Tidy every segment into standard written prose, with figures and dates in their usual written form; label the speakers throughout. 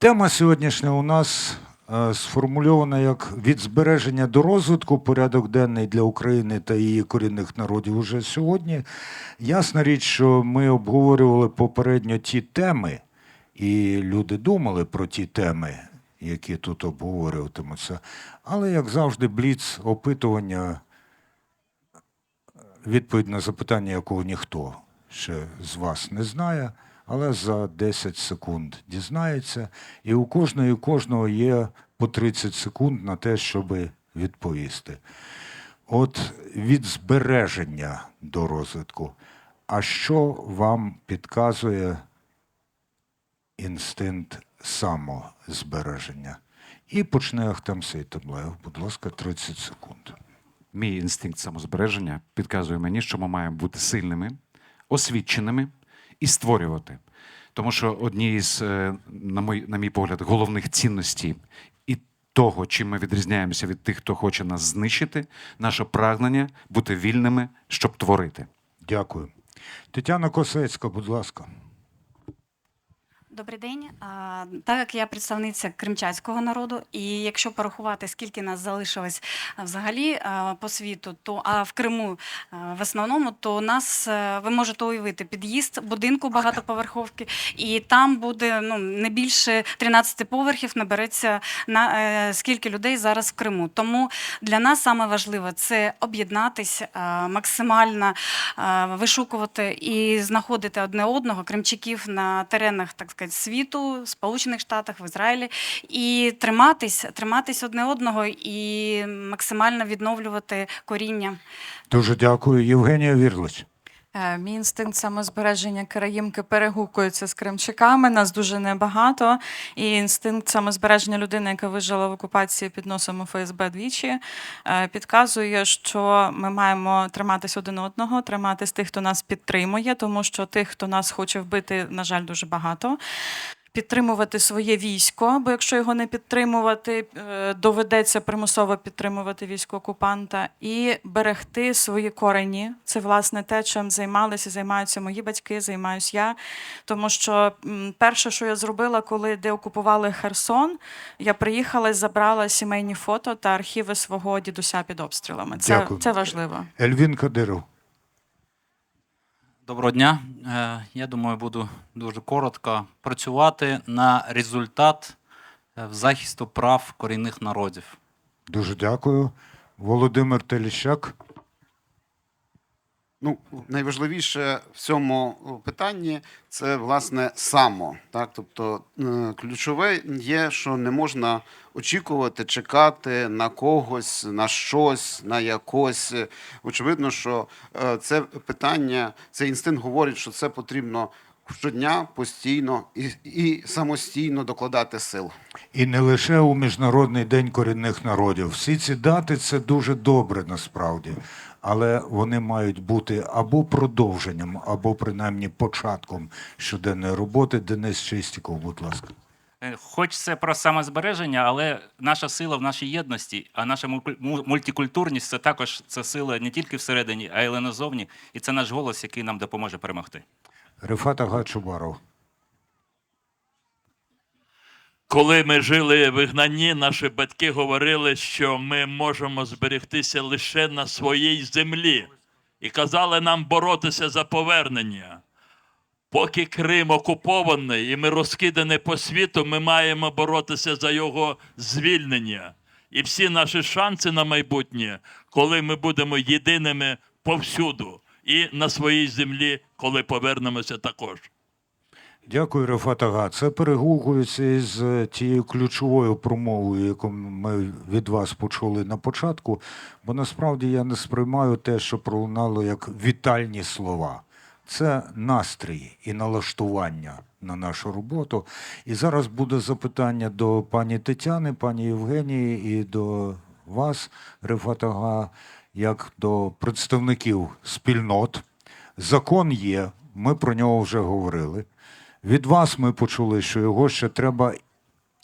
Speaker 1: Тема сьогоднішня у нас сформульована як «Від збереження до розвитку. Порядок денний для України та її корінних народів» уже сьогодні. Ясна річ, що ми обговорювали попередньо ті теми, і люди думали про ті теми, які тут обговорюватимуться. Але, як завжди, бліц опитування, відповідь на запитання, якого ніхто ще з вас не знає, але за 10 секунд дізнається. І у кожного є по 30 секунд на те, щоб відповісти. От від збереження до розвитку. А що вам підказує інстинкт самозбереження? І почне Ахтем Сейтаблаєв. Будь ласка, 30 секунд.
Speaker 2: Мій інстинкт самозбереження підказує мені, що ми маємо бути сильними, освіченими і створювати. Тому що одні з, на мій погляд, головних цінностей і того, чим ми відрізняємося від тих, хто хоче нас знищити, наше прагнення бути вільними, щоб творити.
Speaker 1: Дякую. Тетяна Косецька, будь ласка.
Speaker 3: Добрий день. Так як я представниця кримчацького народу, і якщо порахувати, скільки нас залишилось взагалі по світу, а в Криму в основному, то нас, ви можете уявити, під'їзд будинку багатоповерховки, і там буде не більше 13 поверхів набереться на скільки людей зараз в Криму. Тому для нас саме важливе – це об'єднатись, максимально вишукувати і знаходити одне одного, кримчаків на теренах, так сказати, світу, в Сполучених Штатах, в Ізраїлі, і триматись одне одного і максимально відновлювати коріння.
Speaker 1: Дуже дякую. Євгенія Вірлич.
Speaker 4: Мій інстинкт самозбереження караїмки перегукується з кримчаками, нас дуже небагато. І інстинкт самозбереження людини, яка вижила в окупації під носом у ФСБ двічі, підказує, що ми маємо триматись один одного, триматись тих, хто нас підтримує, тому що тих, хто нас хоче вбити, на жаль, дуже багато. Підтримувати своє військо, бо якщо його не підтримувати, доведеться примусово підтримувати військо окупанта, і берегти свої корені. Це, власне, те, чим займаються мої батьки, займаюся я. Тому що перше, що я зробила, коли деокупували Херсон, я приїхала і забрала сімейні фото та архіви свого дідуся під обстрілами. Це важливо.
Speaker 1: Ельвін Кадиров.
Speaker 5: Доброго дня. Я думаю, буду дуже коротко працювати на результат в захисту прав корінних народів.
Speaker 1: Дуже дякую. Володимир Теліщак.
Speaker 6: Найважливіше в цьому питанні – це, власне, само. Так? Тобто ключове є, що не можна очікувати, чекати на когось, на щось, на якось. Очевидно, що це питання, цей інстинкт говорить, що це потрібно щодня, постійно і самостійно докладати сил.
Speaker 1: І не лише у Міжнародний день корінних народів. Всі ці дати – це дуже добре насправді. Але вони мають бути або продовженням, або принаймні початком щоденної роботи. Денис Чистіков, будь ласка.
Speaker 7: Хоч це про самозбереження, але наша сила в нашій єдності, а наша мультикультурність – це також сила не тільки всередині, а й назовні. І це наш голос, який нам допоможе перемогти.
Speaker 1: Рифат Ага-Чубаров.
Speaker 8: Коли ми жили в вигнанні, наші батьки говорили, що ми можемо зберегтися лише на своїй землі. І казали нам боротися за повернення. Поки Крим окупований і ми розкидані по світу, ми маємо боротися за його звільнення. І всі наші шанси на майбутнє, коли ми будемо єдиними повсюду. І на своїй землі, коли повернемося також.
Speaker 1: Дякую, Рифат Ага. Це перегукується із тією ключовою промовою, яку ми від вас почули на початку, бо насправді я не сприймаю те, що пролунало як вітальні слова. Це настрій і налаштування на нашу роботу. І зараз буде запитання до пані Тетяни, пані Євгенії і до вас, Рифат Ага, як до представників спільнот. Закон є, ми про нього вже говорили. Від вас ми почули, що його ще треба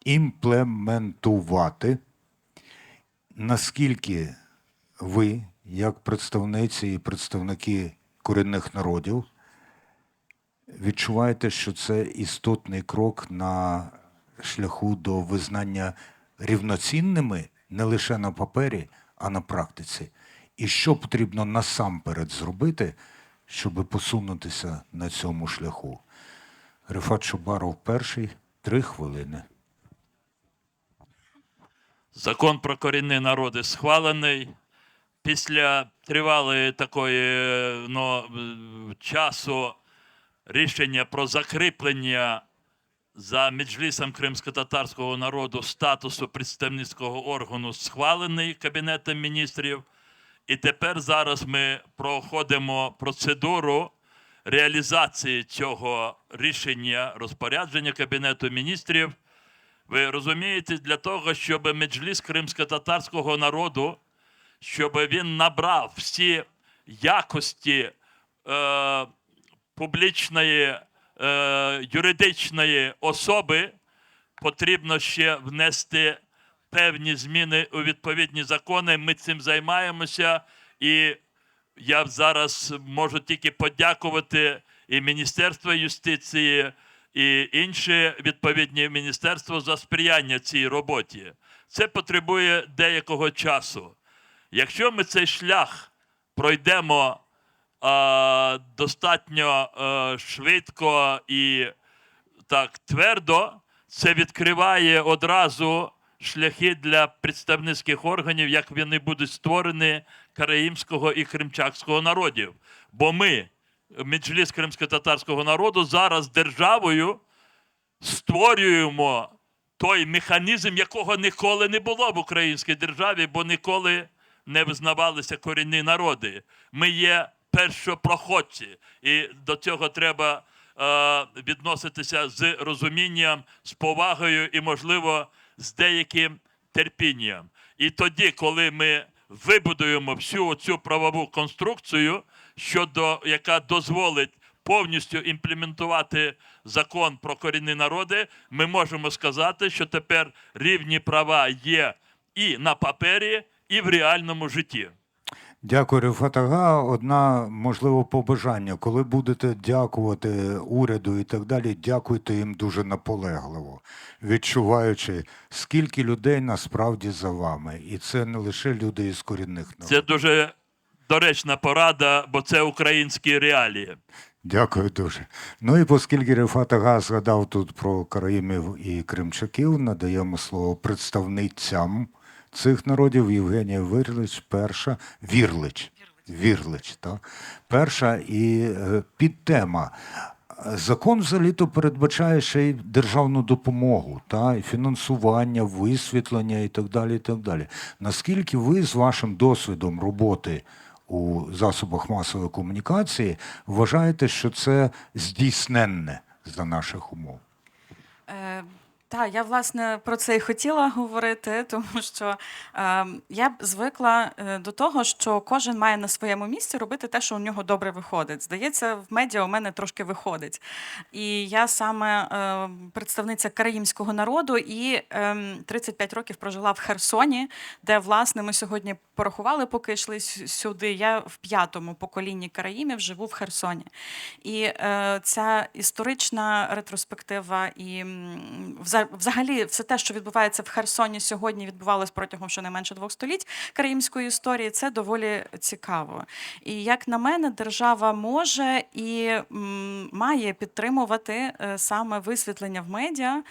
Speaker 1: імплементувати. Наскільки ви, як представниці і представники корінних народів, відчуваєте, що це істотний крок на шляху до визнання рівноцінними не лише на папері, а на практиці? І що потрібно насамперед зробити, щоб посунутися на цьому шляху? Рефат Чубаров перший, 3 хвилини.
Speaker 8: Закон про корінні народи схвалений. Після тривалої такої часу рішення про закріплення за Меджлісом кримськотатарського народу статусу представницького органу схвалений Кабінетом міністрів. І тепер зараз ми проходимо процедуру реалізації цього рішення, розпорядження Кабінету міністрів. Ви розумієте, для того, щоб Меджліс кримськотатарського народу, щоб він набрав всі якості публічної, юридичної особи, потрібно ще внести певні зміни у відповідні закони. Ми цим займаємося, і я зараз можу тільки подякувати і Міністерству юстиції, і інші відповідні міністерства за сприяння цій роботі. Це потребує деякого часу. Якщо ми цей шлях пройдемо достатньо швидко і так твердо, це відкриває одразу шляхи для представницьких органів, як вони будуть створені караїмського і кримчакського народів. Бо ми, Меджліс кримськотатарського народу, зараз державою створюємо той механізм, якого ніколи не було в українській державі, бо ніколи не визнавалися корінні народи. Ми є першопроходці, і до цього треба відноситися з розумінням, з повагою і, можливо, з деяким терпінням. І тоді, коли ми вибудуємо всю цю правову конструкцію, яка дозволить повністю імплементувати закон про корінні народи, ми можемо сказати, що тепер рівні права є і на папері, і в реальному житті.
Speaker 1: Дякую, Рефат Ага. Одна, можливо, побажання. Коли будете дякувати уряду і так далі, дякуйте їм дуже наполегливо, відчуваючи, скільки людей насправді за вами. І це не лише люди із корінних народів.
Speaker 8: Це дуже доречна порада, бо це українські реалії.
Speaker 1: Дякую дуже. Ну і оскільки Рефат Ага згадав тут про караїмів і кримчаків, надаємо слово представницям цих народів. Євгенія Вірлич, перша. Вірлич, так. Перша і підтема. Закон взагалі-то передбачає ще й державну допомогу, і фінансування, висвітлення і так далі, і так далі. Наскільки ви з вашим досвідом роботи у засобах масової комунікації вважаєте, що це здійсненне за наших умов?
Speaker 4: Так, я, власне, про це і хотіла говорити, тому що я б звикла до того, що кожен має на своєму місці робити те, що у нього добре виходить. Здається, в медіа у мене трошки виходить. І я саме представниця караїмського народу і 35 років прожила в Херсоні, де, власне, ми сьогодні порахували, поки йшли сюди. Я в 5-му поколінні караїмів живу в Херсоні. І ця історична ретроспектива і взагалі все те, що відбувається в Херсоні сьогодні, відбувалось протягом щонайменше 2 століть караїмської історії, це доволі цікаво. І, як на мене, держава може і має підтримувати саме висвітлення в медіа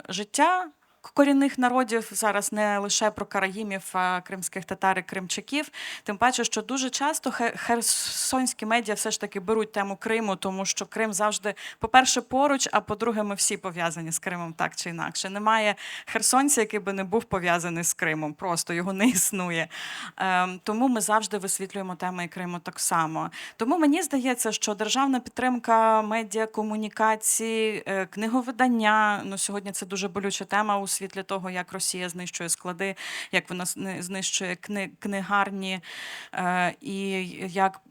Speaker 4: життя корінних народів, зараз не лише про караїмів, а кримських татар і кримчаків. Тим паче, що дуже часто херсонські медіа все ж таки беруть тему Криму, тому що Крим завжди, по-перше, поруч, а по-друге, ми всі пов'язані з Кримом так чи інакше. Немає херсонця, який би не був пов'язаний з Кримом, просто його не існує. Тому ми завжди висвітлюємо теми Криму так само. Тому мені здається, що державна підтримка медіа, комунікації, книговидання, сьогодні це дуже болюча тема у світі світлі того, як Росія знищує склади, як вона знищує книгарні, і як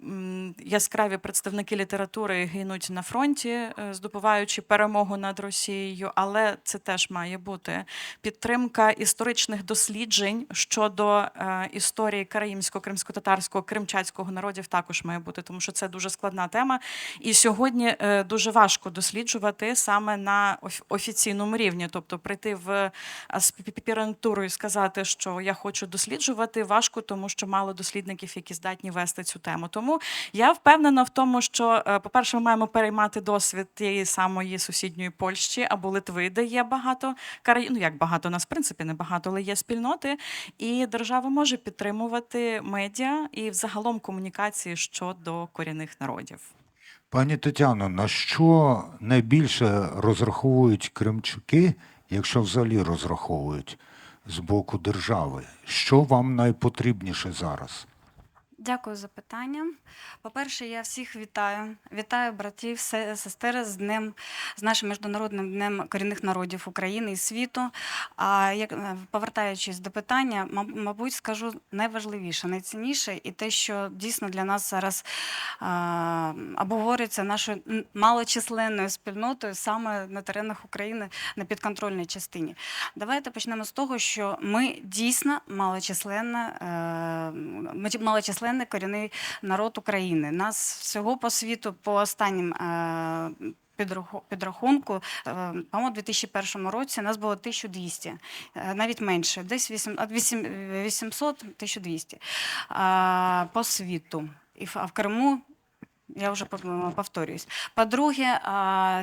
Speaker 4: яскраві представники літератури гинуть на фронті, здобуваючи перемогу над Росією, але це теж має бути підтримка історичних досліджень щодо історії караїмсько-кримсько-татарського, кримчацького народів також має бути, тому що це дуже складна тема. І сьогодні дуже важко досліджувати саме на офіційному рівні, тобто прийти в аспірантуру і сказати, що я хочу досліджувати, важко, тому що мало дослідників, які здатні вести цю тему. Тому я впевнена в тому, що, по-перше, ми маємо переймати досвід тієї самої сусідньої Польщі або Литви, де є багато ну як багато, у нас в принципі не багато, але є спільноти, і держава може підтримувати медіа і взагалом комунікації щодо корінних народів.
Speaker 1: Пані Тетяно, на що найбільше розраховують кримчуки, якщо взагалі розраховують з боку держави? Що вам найпотрібніше зараз?
Speaker 3: Дякую за питання. По-перше, я всіх вітаю. Вітаю братів, сестер з нашим міжнародним днем корінних народів України і світу. А повертаючись до питання, мабуть, скажу найважливіше, найцінніше і те, що дійсно для нас зараз обговорюється нашою малочисленною спільнотою саме на теренах України на підконтрольній частині. Давайте почнемо з того, що ми дійсно малочисленний корінний народ України. Нас всього по світу, по останнім підрахунку, по-моєму, у 2001 році нас було 1200, навіть менше, десь 800-1200 по світу. А в Криму, я вже повторююсь. По-друге,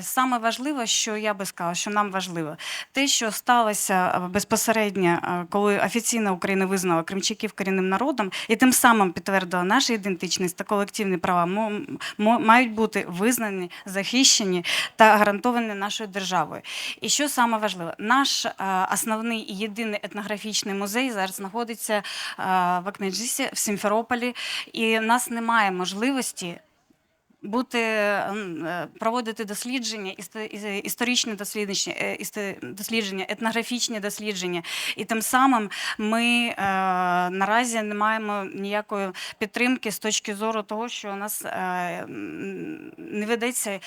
Speaker 3: саме важливе, що я би сказала, що нам важливо, те, що сталося безпосередньо, коли офіційно Україна визнала кримчаків корінним народом, і тим самим підтвердила нашу ідентичність та колективні права, мають бути визнані, захищені та гарантовані нашою державою. І що саме важливо, наш основний і єдиний етнографічний музей зараз знаходиться в Акмеджисі, в Сімферополі, і в нас немає можливості проводити дослідження, історичні дослідження, етнографічні дослідження. І тим самим ми наразі не маємо ніякої підтримки з точки зору того, що у нас не ведеться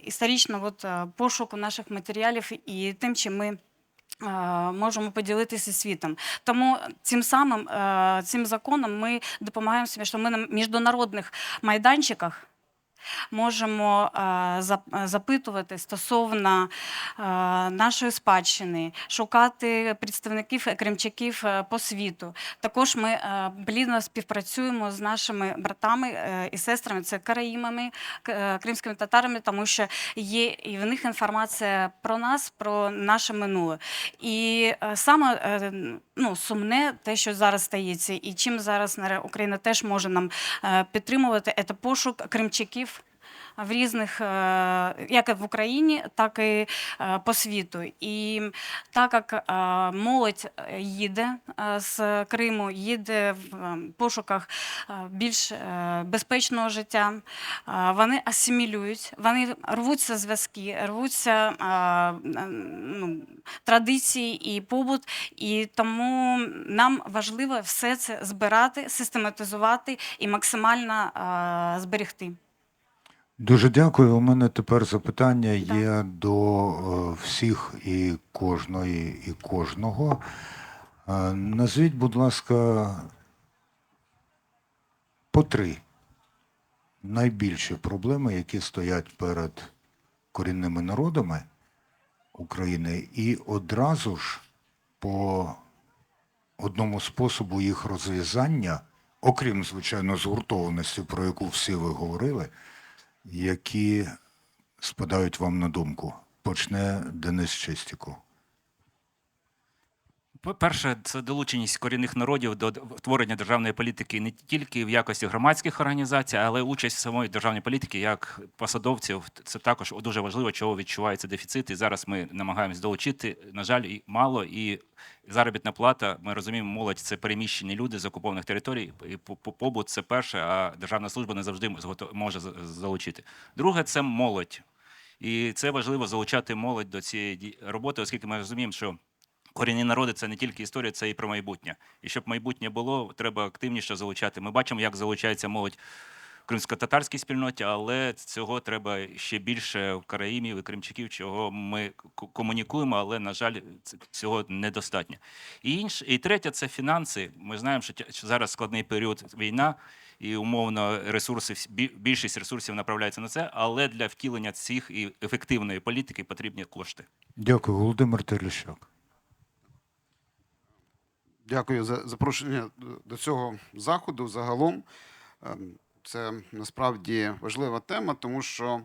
Speaker 3: історично пошуку наших матеріалів і тим, чим ми можемо поділитися світом. Тому цим законом ми допомагаємо собі, що ми на міжнародних майданчиках можемо запитувати стосовно нашої спадщини, шукати представників кримчаків по світу. Також ми плідно співпрацюємо з нашими братами і сестрами, це караїмами, кримськими татарами, тому що є і в них інформація про нас, про наше минуле. І саме сумне те, що зараз стається, і чим зараз Україна теж може нам підтримувати, це пошук кримчаків в різних, як в Україні, так і по світу. І так як молодь їде з Криму, їде в пошуках більш безпечного життя, вони асимілюють, вони рвуться зв'язки, рвуться традиції і побут, і тому нам важливо все це збирати, систематизувати і максимально зберегти.
Speaker 1: Дуже дякую. У мене тепер запитання є до всіх і кожної, і кожного. Назвіть, будь ласка, по 3 найбільші проблеми, які стоять перед корінними народами України, і одразу ж по одному способу їх розв'язання, окрім, звичайно, згуртованості, про яку всі ви говорили, які спадають вам на думку. Почне Денис Чистіков.
Speaker 7: Перше, це долученість корінних народів до творення державної політики не тільки в якості громадських організацій, але участь в самої державної політики як посадовців. Це також дуже важливо, чого відчувається дефіцит. І зараз ми намагаємось долучити. На жаль, і мало. І заробітна плата, ми розуміємо, молодь – це переміщені люди з окупованих територій. І побут – це перше, а державна служба не завжди може залучити. Друге – це молодь. І це важливо залучати молодь до цієї роботи, оскільки ми розуміємо, що корінні народи це не тільки історія, це і про майбутнє. І щоб майбутнє було, треба активніше залучати. Ми бачимо, як залучається молодь в кримсько-татарській спільноті, але цього треба ще більше в караїмів і кримчаків, чого ми комунікуємо, але, на жаль, цього недостатньо. І третє – це фінанси. Ми знаємо, що зараз складний період війна, і умовно більшість ресурсів направляється на це, але для втілення цих і ефективної політики потрібні кошти.
Speaker 1: Дякую, Володимир Терещак.
Speaker 6: Дякую за запрошення до цього заходу. Загалом це насправді важлива тема, тому що,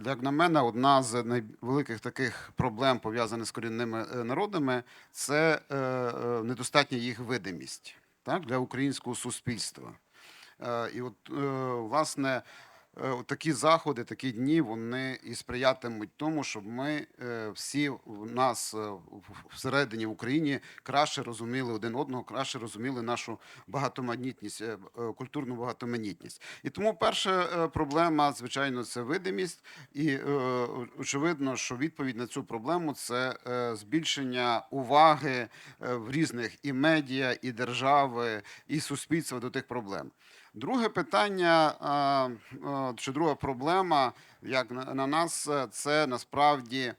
Speaker 6: як на мене, одна з найвеликих таких проблем, пов'язаних з корінними народами, це недостатня їх видимість, так, для українського суспільства. І от, власне, такі заходи, такі дні, вони і сприятимуть тому, щоб ми всі у нас всередині в Україні краще розуміли один одного, краще розуміли нашу багатоманітність, культурну багатоманітність. І тому перша проблема, звичайно, це видимість. І очевидно, що відповідь на цю проблему – це збільшення уваги в різних і медіа, і держави, і суспільства до тих проблем. Друге питання, чи друга проблема, як на нас, це насправді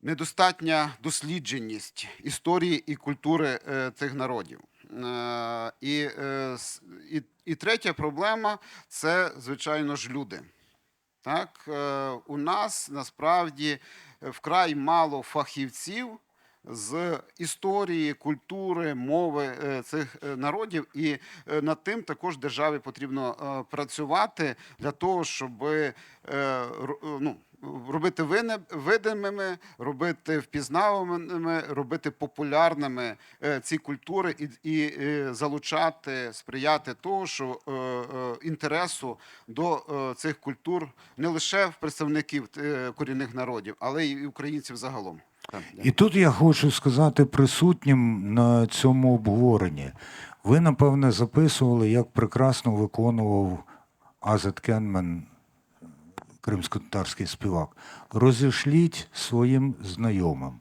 Speaker 6: недостатня дослідженість історії і культури цих народів. І третя проблема – це, звичайно ж, люди. Так? У нас насправді вкрай мало фахівців з історії, культури, мови цих народів, і над тим також державі потрібно працювати для того, щоб робити видимими, робити впізнаваними, робити популярними ці культури і залучати, сприяти того, що інтересу до цих культур не лише в представників корінних народів, але й українців загалом.
Speaker 1: І тут я хочу сказати присутнім на цьому обговоренні. Ви, напевне, записували, як прекрасно виконував Азет Кенмен, кримськотатарський співак. Розішліть своїм знайомим.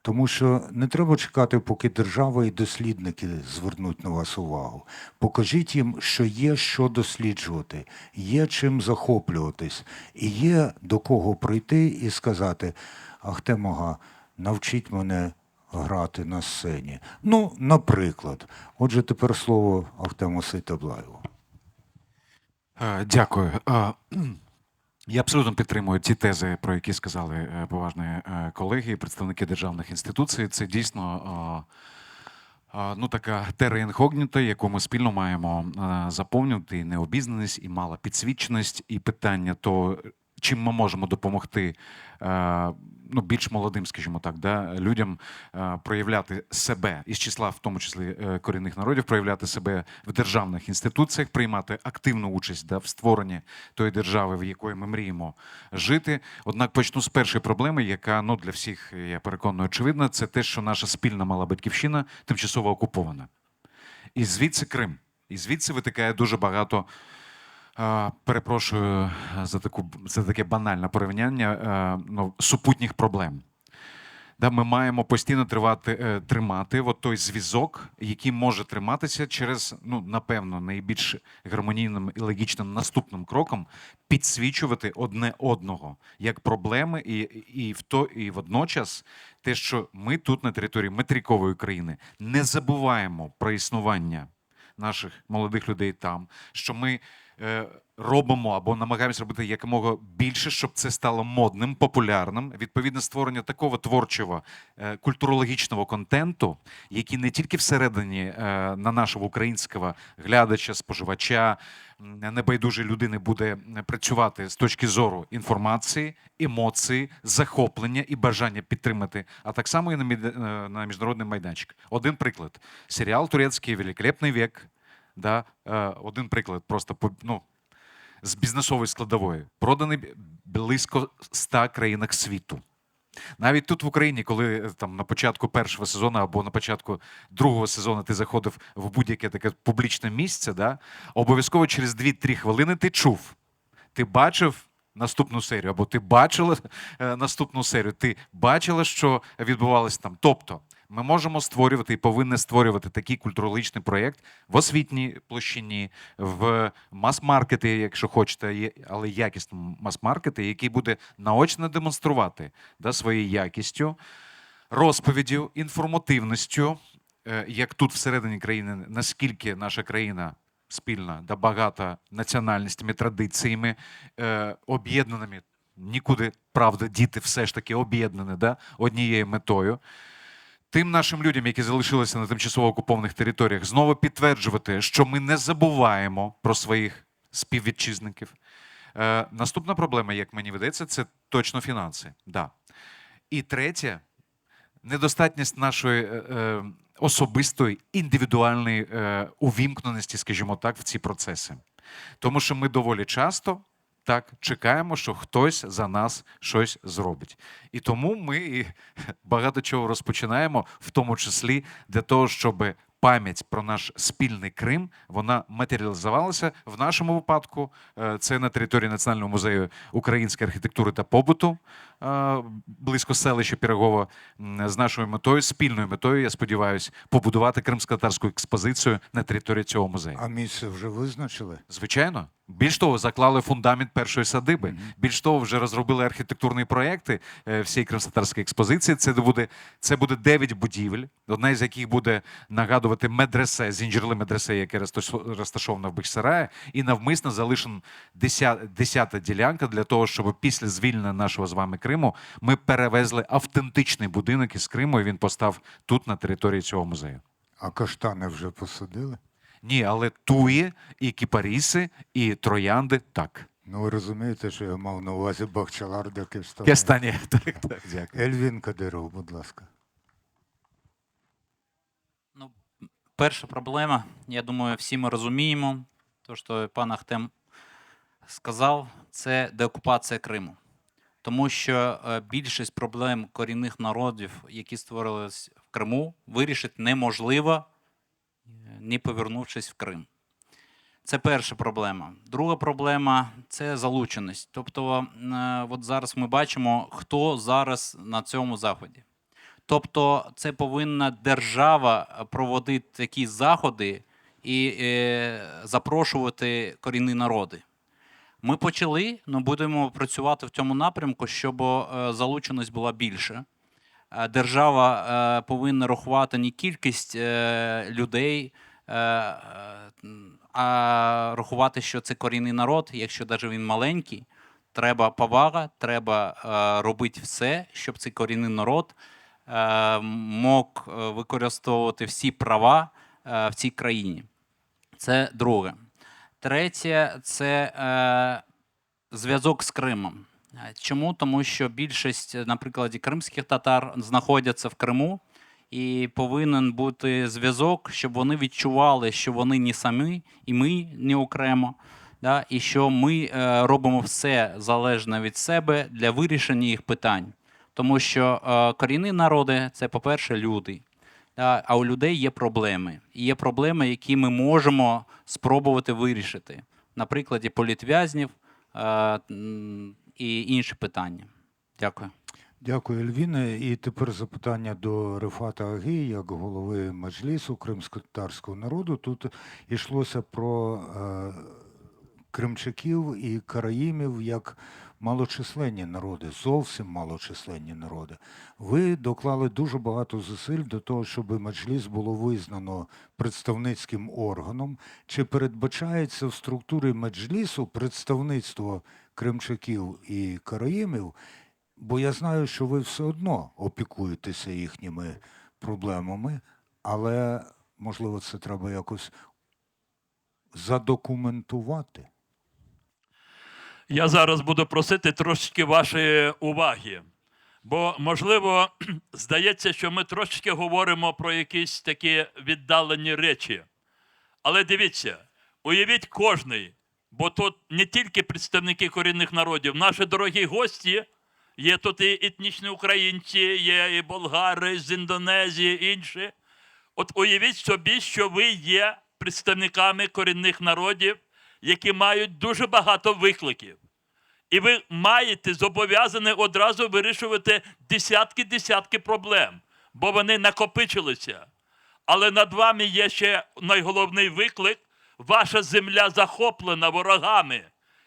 Speaker 1: Тому що не треба чекати, поки держава і дослідники звернуть на вас увагу. Покажіть їм, що є що досліджувати, є чим захоплюватись, і є до кого прийти і сказати: Ахтем Ага, навчіть мене грати на сцені. Ну, наприклад. Отже, тепер слово Ахтему Сейтаблаєву.
Speaker 2: Дякую. Я абсолютно підтримую ті тези, про які сказали поважні колеги і представники державних інституцій. Це дійсно така терра інкогніта, яку ми спільно маємо заповнювати. І необізнаність, і мала підсвіченість, і питання того, чим ми можемо допомогти більш молодим, скажімо так, людям проявляти себе із числа, в тому числі корінних народів, проявляти себе в державних інституціях, приймати активну участь в створенні тої держави, в якої ми мріємо жити. Однак почну з першої проблеми, яка для всіх, я переконаний, очевидна, це те, що наша спільна мала батьківщина тимчасово окупована. І звідси Крим. І звідси витикає дуже багато, перепрошую за таке банальне порівняння, супутніх проблем. Ми маємо постійно тримати той зв'язок, який може триматися через, напевно, найбільш гармонійним і логічним наступним кроком підсвічувати одне одного як проблеми, і водночас те, що ми тут на території материкової країни не забуваємо про існування наших молодих людей там, що ми робимо або намагаємося робити якомога більше, щоб це стало модним, популярним. Відповідно, створення такого творчого, культурологічного контенту, який не тільки всередині на нашого українського глядача, споживача, небайдужої людини буде працювати з точки зору інформації, емоцій, захоплення і бажання підтримати, а так само і на міжнародний майданчик. Один приклад. Серіал турецький «Великолепний век». Один приклад просто з бізнесової складової. Проданий близько 100 країнах світу. Навіть тут в Україні, коли на початку першого сезону або на початку другого сезону ти заходив в будь-яке таке публічне місце, обов'язково через 2-3 хвилини ти чув, ти бачив наступну серію, або ти бачила наступну серію, ти бачила, що відбувалося там. Тобто, ми можемо створювати і повинні створювати такий культурологічний проєкт в освітній площині, в мас-маркеті, якщо хочете, але якісному мас-маркеті, який буде наочно демонструвати своєю якістю, розповіддю, інформативністю, як тут всередині країни, наскільки наша країна спільна да багата національностями, традиціями, об'єднаними. Нікуди, правда, діти все ж таки об'єднані однією метою. Тим нашим людям, які залишилися на тимчасово окупованих територіях, знову підтверджувати, що ми не забуваємо про своїх співвітчизників. Наступна проблема, як мені видається, це точно фінанси. Да. І третє, недостатність нашої особистої, індивідуальної увімкненості, скажімо так, в ці процеси. Тому що ми доволі часто чекаємо, що хтось за нас щось зробить. І тому ми багато чого розпочинаємо, в тому числі для того, щоб пам'ять про наш спільний Крим, вона матеріалізувалася. В нашому випадку це на території Національного музею української архітектури та побуту, близько селища Пірогова, з нашою метою, спільною метою, я сподіваюся, побудувати кримськотатарську експозицію на території цього музею.
Speaker 1: А місце вже визначили?
Speaker 2: Звичайно. Більш того, заклали фундамент першої садиби. Більш того, вже розробили архітектурні проєкти всієї кримськотатарської експозиції. Це буде 9 будівель, одна з яких буде нагадувати медресе, зінджерли медресе, яке розташоване в Бахчисараї, і навмисно залишена 10-та ділянка для того, щоб після звільнення нашого з вами Криму ми перевезли автентичний будинок із Криму, і він постав тут, на території цього музею.
Speaker 1: А каштани вже посадили?
Speaker 2: Ні, але туї, і кіпаріси, і троянди – так.
Speaker 1: Ну, ви розумієте, що я мав на увазі Бахчаларда, Київстан.
Speaker 2: Кестані, так, дякую.
Speaker 1: Ельвін Кадиров, будь ласка.
Speaker 5: Ну, перша проблема, я думаю, всі ми розуміємо, то, що пан Ахтем сказав, це деокупація Криму. Тому що більшість проблем корінних народів, які створились в Криму, вирішити неможливо, не повернувшись в Крим. Це перша проблема. Друга проблема – це залученість. Тобто, от зараз ми бачимо, хто зараз на цьому заході. Тобто, це повинна держава проводити такі заходи і запрошувати корінні народи. Ми почали, але будемо працювати в цьому напрямку, щоб залученість була більша. Держава повинна рахувати не кількість людей, а рахувати, що це корінний народ, якщо навіть він маленький. Треба повага, треба робити все, щоб цей корінний народ мог використовувати всі права в цій країні. Це друге. Третє – це зв'язок з Кримом. Чому? Тому що більшість, наприклад, кримських татар знаходяться в Криму, і повинен бути зв'язок, щоб вони відчували, що вони не самі, і ми не окремо, і що ми робимо все залежне від себе для вирішення їх питань. Тому що корінні народи – це, по-перше, люди. А у людей є проблеми. І є проблеми, які ми можемо спробувати вирішити. На прикладі політв'язнів і інші питання. Дякую.
Speaker 1: Дякую, Ельвіне. І тепер запитання до Рефата Аги, як голови Меджлісу кримськотатарського народу. Тут йшлося про кримчаків і караїмів як малочисленні народи, зовсім малочисленні народи. Ви доклали дуже багато зусиль до того, щоб Меджліс було визнано представницьким органом. Чи передбачається в структурі Меджлісу представництво кримчаків і караїмів? Бо я знаю, що ви все одно опікуєтеся їхніми проблемами, але, можливо, це треба якось задокументувати.
Speaker 8: Я зараз буду просити трошки вашої уваги. Бо, можливо, здається, що ми трошки говоримо про якісь такі віддалені речі. Але дивіться, уявіть кожний, бо тут не тільки представники корінних народів, наші дорогі гості, є тут і етнічні українці, є і болгари з Індонезії, інші. От уявіть собі, що ви є представниками корінних народів, які мають дуже багато викликів. І ви маєте зобов'язані одразу вирішувати десятки проблем, бо вони накопичилися. Але над вами є ще найголовний виклик. Ваша земля захоплена ворогами.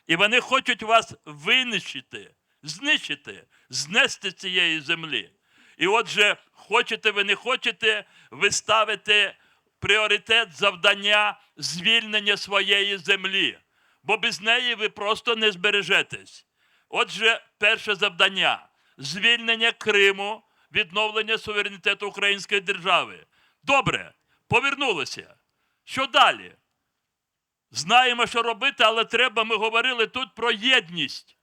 Speaker 8: І вони хочуть вас винищити, знищити, знести з цієї землі. І отже, хочете ви не хочете, ви ставите пріоритет завдання звільнення своєї землі. Бо без неї ви просто не збережетесь. Отже, перше завдання – звільнення Криму, відновлення суверенітету Української держави. Добре, повернулися. Що далі? Знаємо, що робити, але треба, ми говорили тут про єдність.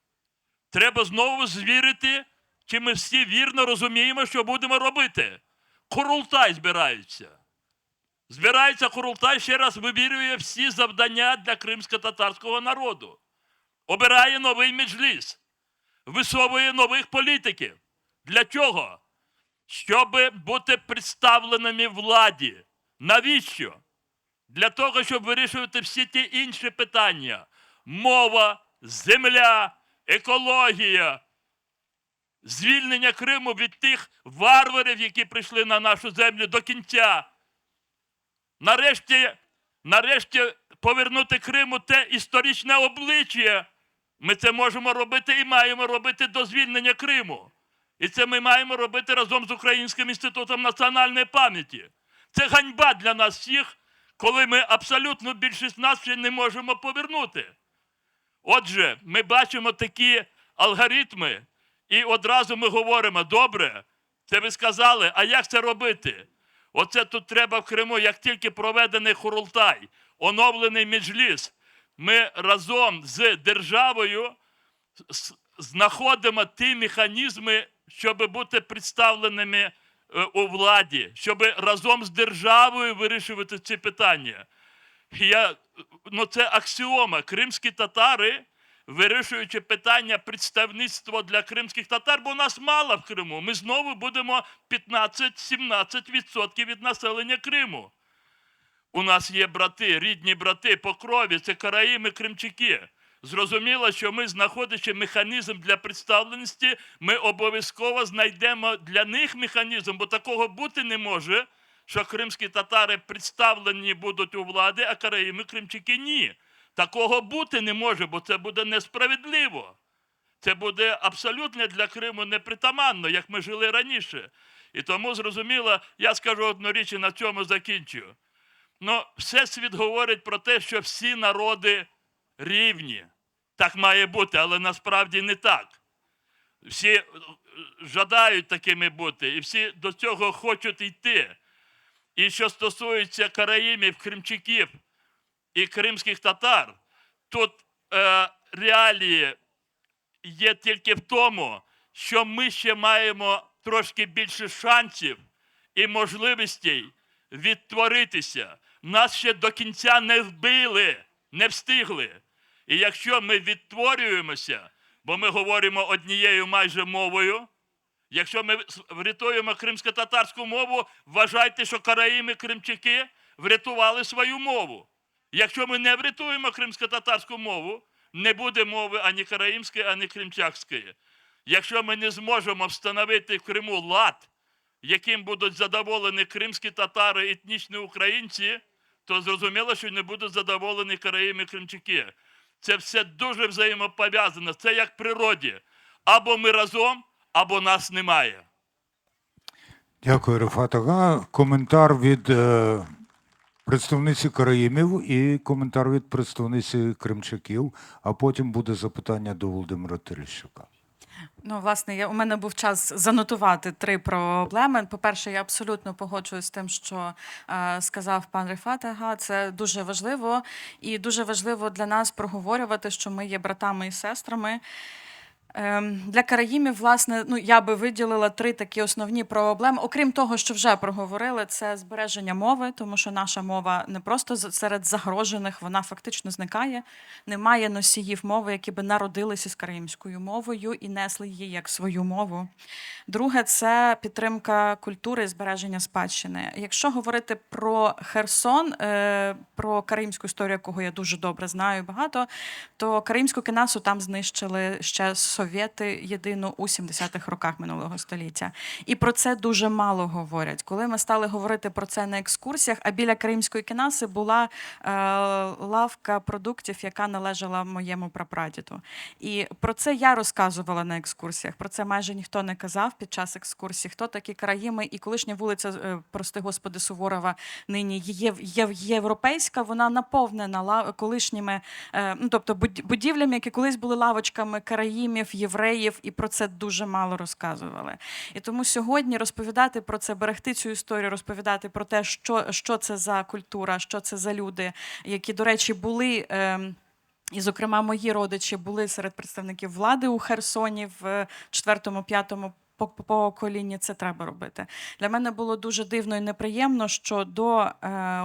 Speaker 8: Треба знову звірити, чи ми всі вірно розуміємо, що будемо робити. Курултай збирається. Збирається Курултай, ще раз вибірює всі завдання для кримсько-татарського народу. Обирає новий меджліс. Висовує нових політиків. Для чого? Щоб бути представленими владі. Навіщо? Для того, щоб вирішувати всі ті інші питання. Мова, земля, екологія, звільнення Криму від тих варварів, які прийшли на нашу землю до кінця. Нарешті повернути Криму те історичне обличчя. Ми це можемо робити і маємо робити до звільнення Криму. І це ми маємо робити разом з Українським інститутом національної пам'яті. Це ганьба для нас всіх, коли ми абсолютно більшість нас ще не можемо повернути. Отже, ми бачимо такі алгоритми, і одразу ми говоримо, добре, це ви сказали, а як це робити? Оце тут треба в Криму, як тільки проведений Курултай, оновлений меджліс, ми разом з державою знаходимо ті механізми, щоб бути представленими у владі, щоб разом з державою вирішувати ці питання. Це аксіома. Кримські татари, вирішуючи питання представництва для кримських татар, бо нас мало в Криму. Ми знову будемо 15-17% від населення Криму. У нас є брати, рідні брати по крові, це караїми, кримчаки. Зрозуміло, що ми, знаходячи механізм для представленості, ми обов'язково знайдемо для них механізм, бо такого бути не може, що кримські татари представлені будуть у владі, а караїми, кримчаки – ні. Такого бути не може, бо це буде несправедливо. Це буде абсолютно для Криму непритаманно, як ми жили раніше. І тому, зрозуміло, я скажу одну річ і на цьому закінчу. Всесвіт говорить про те, що всі народи рівні. Так має бути, але насправді не так. Всі жадають такими бути, і всі до цього хочуть йти. І що стосується караїмів, кримчаків і кримських татар, тут реалії є тільки в тому, що ми ще маємо трошки більше шансів і можливостей відтворитися. Нас ще до кінця не вбили, не встигли. І якщо ми відтворюємося, бо ми говоримо однією майже мовою, якщо ми врятуємо кримсько-татарську мову, вважайте, що караїми, кримчаки врятували свою мову. Якщо ми не врятуємо кримсько-татарську мову, не буде мови ані караїмської, ані кримчакської. Якщо ми не зможемо встановити в Криму лад, яким будуть задоволені кримські татари, етнічні українці, то зрозуміло, що не будуть задоволені караїми, кримчаки. Це все дуже взаємопов'язано. Це як в природі. Або ми разом, або нас немає.
Speaker 1: Дякую, Рефат Ага. Коментар від представниці караїмів і коментар від представниці кримчаків, а потім буде запитання до Володимира Терещука.
Speaker 4: Власне, у мене був час занотувати 3 проблеми. По-перше, я абсолютно погоджуюсь з тим, що сказав пан Рефат Ага. Це дуже важливо. І дуже важливо для нас проговорювати, що ми є братами і сестрами. Для караїмів, власне, ну, я би виділила 3 такі основні проблеми. Окрім того, що вже проговорили, це збереження мови, тому що наша мова не просто серед загрожених, вона фактично зникає. Немає носіїв мови, які би народилися з караїмською мовою і несли її як свою мову. Друге – це підтримка культури і збереження спадщини. Якщо говорити про Херсон, про караїмську історію, якого я дуже добре знаю багато, то караїмську кенасу там знищили ще совєти єдину у 70-х роках минулого століття. І про це дуже мало говорять. Коли ми стали говорити про це на екскурсіях, а біля караїмської кенаси була лавка продуктів, яка належала моєму прапрадіду. І про це я розказувала на екскурсіях, про це майже ніхто не казав під час екскурсій, хто такі караїми, і колишня вулиця, прости господи, Суворова, нині є європейська, вона наповнена колишніми, ну, тобто будівлями, які колись були лавочками караїмів, євреїв, і про це дуже мало розказували. І тому сьогодні розповідати про це, берегти цю історію, розповідати про те, що це за культура, що це за люди, які, до речі, були... І, зокрема, мої родичі були серед представників влади у Херсоні в 4-5 поколінні, це треба робити. Для мене було дуже дивно і неприємно, що до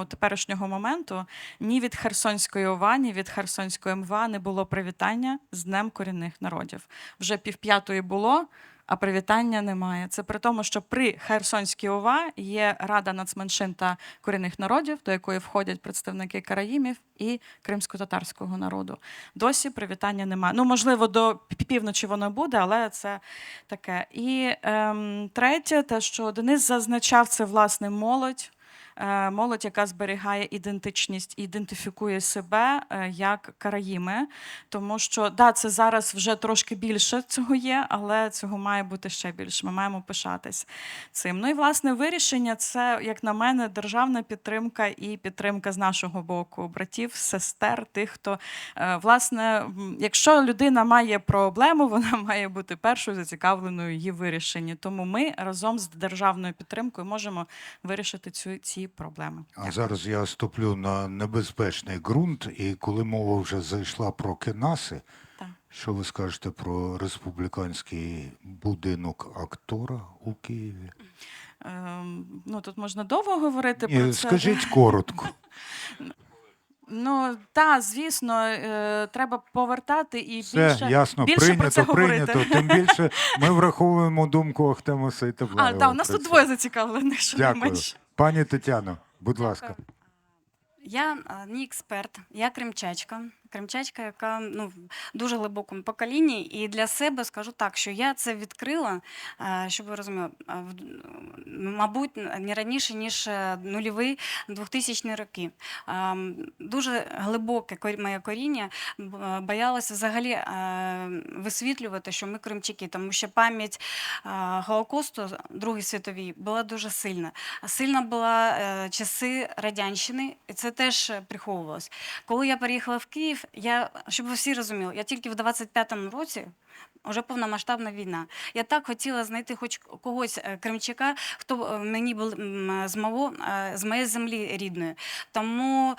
Speaker 4: теперішнього моменту ні від Херсонської ОВА, ні від Херсонської МВА не було привітання з Днем корінних народів. Вже 4:30 було, а привітання немає. Це при тому, що при Херсонській ОВА є Рада нацменшин та корінних народів, до якої входять представники караїмів і кримсько-татарського народу. Досі привітання немає. Ну, можливо, до півночі воно буде, але це таке. І третє, те, що Денис зазначав, це, власне, молодь. Молодь, яка зберігає ідентичність, ідентифікує себе як караїми. Тому що, да, це зараз вже трошки більше цього є, але цього має бути ще більше. Ми маємо пишатись цим. Ну і, власне, вирішення – це, як на мене, державна підтримка і підтримка з нашого боку братів, сестер, тих, хто, власне, якщо людина має проблему, вона має бути першою зацікавленою її вирішенні. Тому ми разом з державною підтримкою можемо вирішити ці проблеми.
Speaker 1: А зараз я ступлю на небезпечний ґрунт, і коли мова вже зайшла про кенаси,
Speaker 4: Так.
Speaker 1: що ви скажете про республіканський будинок актора у Києві?
Speaker 4: Ну, тут можна довго говорити про
Speaker 1: Ні,
Speaker 4: це.
Speaker 1: скажіть коротко.
Speaker 4: Ну, так, звісно, треба повертати і
Speaker 1: Все, ясно,
Speaker 4: більше про це
Speaker 1: прийнято.
Speaker 4: говорити.
Speaker 1: Тим більше ми враховуємо думку Ахтема Сейтаблаєва.
Speaker 4: Так, у нас
Speaker 1: про
Speaker 4: тут
Speaker 1: це.
Speaker 4: двоє зацікавлених, що не
Speaker 1: Дякую.
Speaker 4: менше.
Speaker 1: Пані Тетяно, будь ласка.
Speaker 3: Я не експерт, я кримчачка. Кримчачка, яка в дуже глибокому поколінні. І для себе скажу так, що я це відкрила, щоб ви розуміли, мабуть, не раніше, ніж нульові 2000-ні роки. Дуже глибоке моє коріння, боялася взагалі висвітлювати, що ми кримчаки, тому що пам'ять Голокосту Другої світовій була дуже сильна. Сильна була часи Радянщини, і це теж приховувалось. Коли я переїхала в Київ, щоб ви всі розуміли, я тільки в 25-му році, вже повномасштабна війна. Я так хотіла знайти хоч когось кримчака, хто мені був з моєї землі рідної. Тому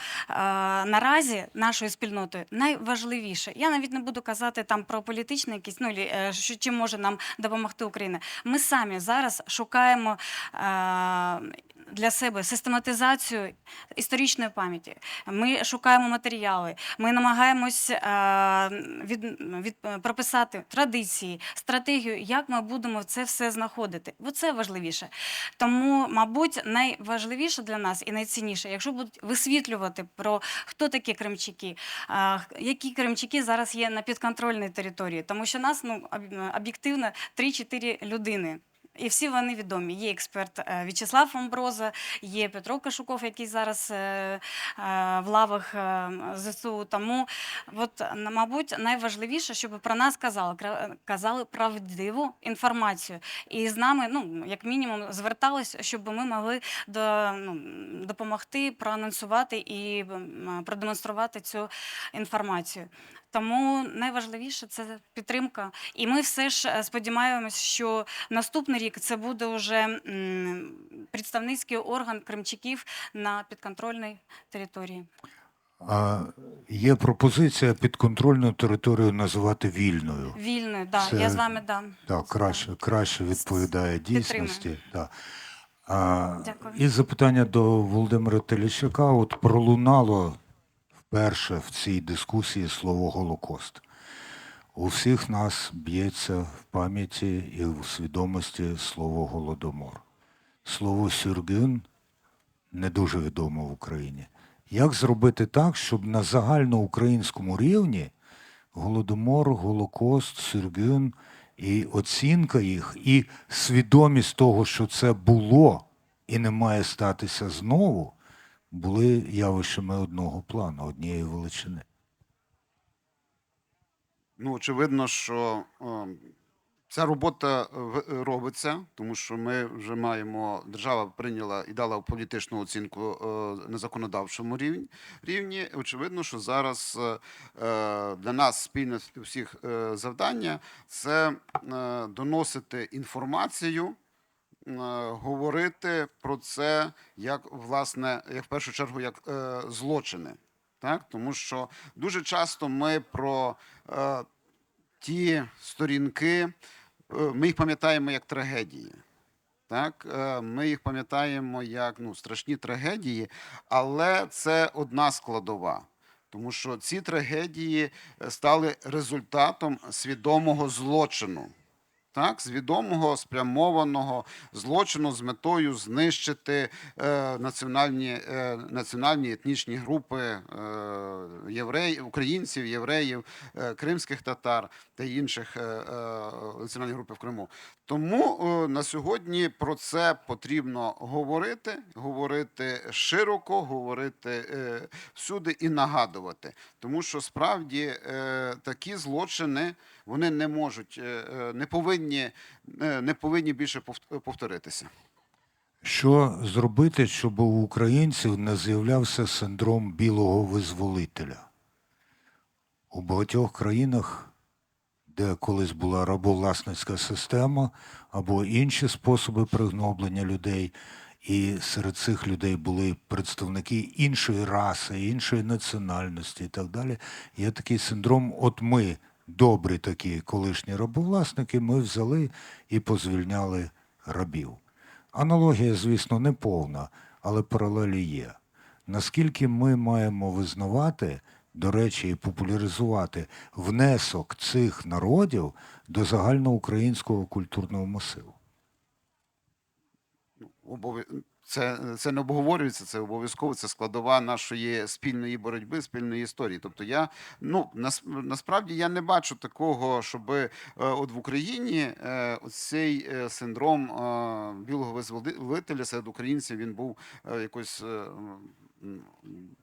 Speaker 3: наразі нашою спільнотою найважливіше, я навіть не буду казати там про політичне якісь, чим може нам допомогти Україна. Ми самі зараз шукаємо для себе систематизацію історичної пам'яті. Ми шукаємо матеріали, ми намагаємось прописати традиції, стратегію, як ми будемо це все знаходити. Оце важливіше. Тому, мабуть, найважливіше для нас і найцінніше, якщо будуть висвітлювати про хто такі кримчаки, які кримчаки зараз є на підконтрольній території. Тому що нас, об'єктивно, 3-4 людини. І всі вони відомі. Є експерт В'ячеслав Амброза, є Петро Кашуков, який зараз в лавах ЗСУ. Тому, мабуть, найважливіше, щоб про нас казали правдиву інформацію. І з нами, як мінімум, зверталися, щоб ми могли допомогти, проанонсувати і продемонструвати цю інформацію. Тому найважливіше – це підтримка. І ми все ж сподіваємось, що наступний рік це буде вже представницький орган кримчаків на підконтрольній території.
Speaker 1: Є пропозиція підконтрольну територію називати вільною.
Speaker 3: Вільною, да,
Speaker 1: Це-
Speaker 3: я з вами дам.
Speaker 1: Так, краще відповідає
Speaker 3: Підтримую.
Speaker 1: дійсності. Да.
Speaker 3: Дякую.
Speaker 1: І запитання до Володимира Теліщака. От пролунало вперше в цій дискусії слово «Голокост». У всіх нас б'ється в пам'яті і в свідомості слово «Голодомор». Слово «сюргюн» не дуже відомо в Україні. Як зробити так, щоб на загальноукраїнському рівні Голодомор, Голокост, Сюргюн і оцінка їх, і свідомість того, що це було і не має статися знову, були явищами одного плану, однієї величини?
Speaker 6: Ну, очевидно, що ця робота робиться, тому що ми вже маємо, держава прийняла і дала політичну оцінку на законодавчому рівні. Очевидно, що зараз для нас спільне всіх завдання – це доносити інформацію, говорити про це як, власне, як в першу чергу, як злочини. Так? Тому що дуже часто ми про ті сторінки, ми їх пам'ятаємо як трагедії. Так? Ми їх пам'ятаємо як страшні трагедії, але це одна складова. Тому що ці трагедії стали результатом свідомого злочину. Так, свідомого спрямованого злочину з метою знищити національні етнічні групи українців, євреїв, кримських татар та інших національних груп в Криму. Тому на сьогодні про це потрібно говорити широко, повинні всюди і нагадувати. Тому що справді такі злочини, вони не повинні більше повторитися.
Speaker 1: Що зробити, щоб у українців не з'являвся синдром білого визволителя? У багатьох країнах, де колись була рабовласницька система або інші способи пригноблення людей, і серед цих людей були представники іншої раси, іншої національності і так далі, є такий синдром «от ми, добрі такі колишні рабовласники, ми взяли і позвільняли рабів». Аналогія, звісно, не повна, але паралелі є. Наскільки ми маємо визнавати, до речі, і популяризувати внесок цих народів до загальноукраїнського культурного масиву?
Speaker 6: Це не обговорюється, це обов'язково, це складова нашої спільної боротьби, спільної історії. Тобто насправді я не бачу такого, щоб от в Україні цей синдром білого визволителя серед українців, він був якось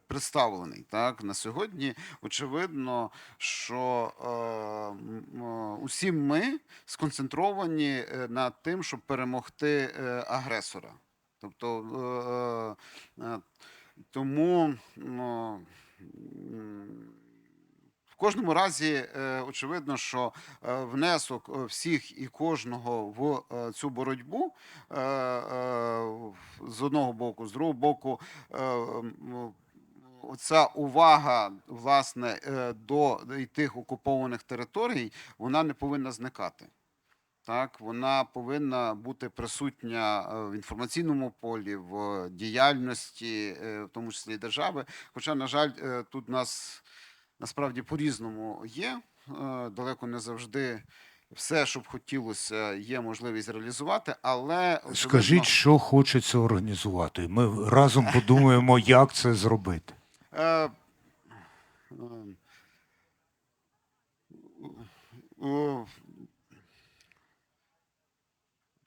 Speaker 6: представлений. Так? На сьогодні очевидно, що усі ми сконцентровані над тим, щоб перемогти агресора. Тобто, тому в кожному разі очевидно, що внесок всіх і кожного в цю боротьбу з одного боку, з другого боку, оця увага, власне, до тих окупованих територій, вона не повинна зникати. Так, вона повинна бути присутня в інформаційному полі, в діяльності, в тому числі держави. Хоча, на жаль, тут нас насправді по-різному є. Далеко не завжди все, що б хотілося, є можливість реалізувати, але... Очевидно...
Speaker 1: Скажіть, що хочеться організувати. Ми разом подумаємо, як це зробити.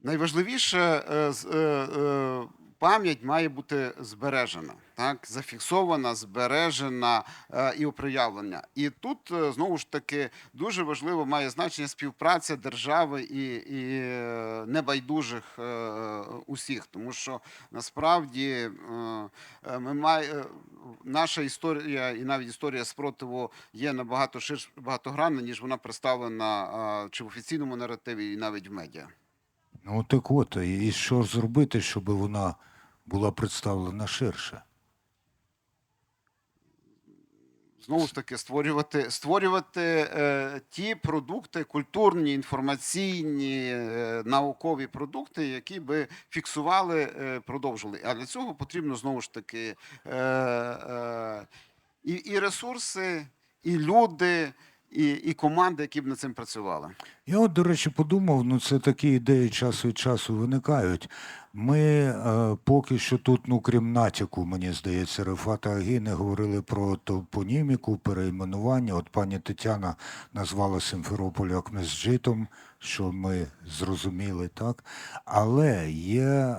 Speaker 6: Найважливіше, пам'ять має бути збережена, так? Зафіксована, збережена і оприявлена. І тут, знову ж таки, дуже важливо має значення співпраця держави і небайдужих усіх. Тому що, насправді, наша історія і навіть історія спротиву є набагато багатогранна, ніж вона представлена чи в офіційному наративі, і навіть в медіа.
Speaker 1: Ну так от, і що ж зробити, щоб вона була представлена ширше?
Speaker 6: знову ж таки створювати ті продукти, культурні, інформаційні, наукові продукти, які би фіксували, продовжували. А для цього потрібно знову ж таки і ресурси, і люди, і команди, які б над цим працювали.
Speaker 1: Я от, до речі, подумав, ну це такі ідеї час від часу виникають. Ми поки що тут, ну крім натяку, мені здається, Рефата Агі не говорили про топоніміку, перейменування. От пані Тетяна назвала Сімферополь як Месджитом, що ми зрозуміли, так? Але є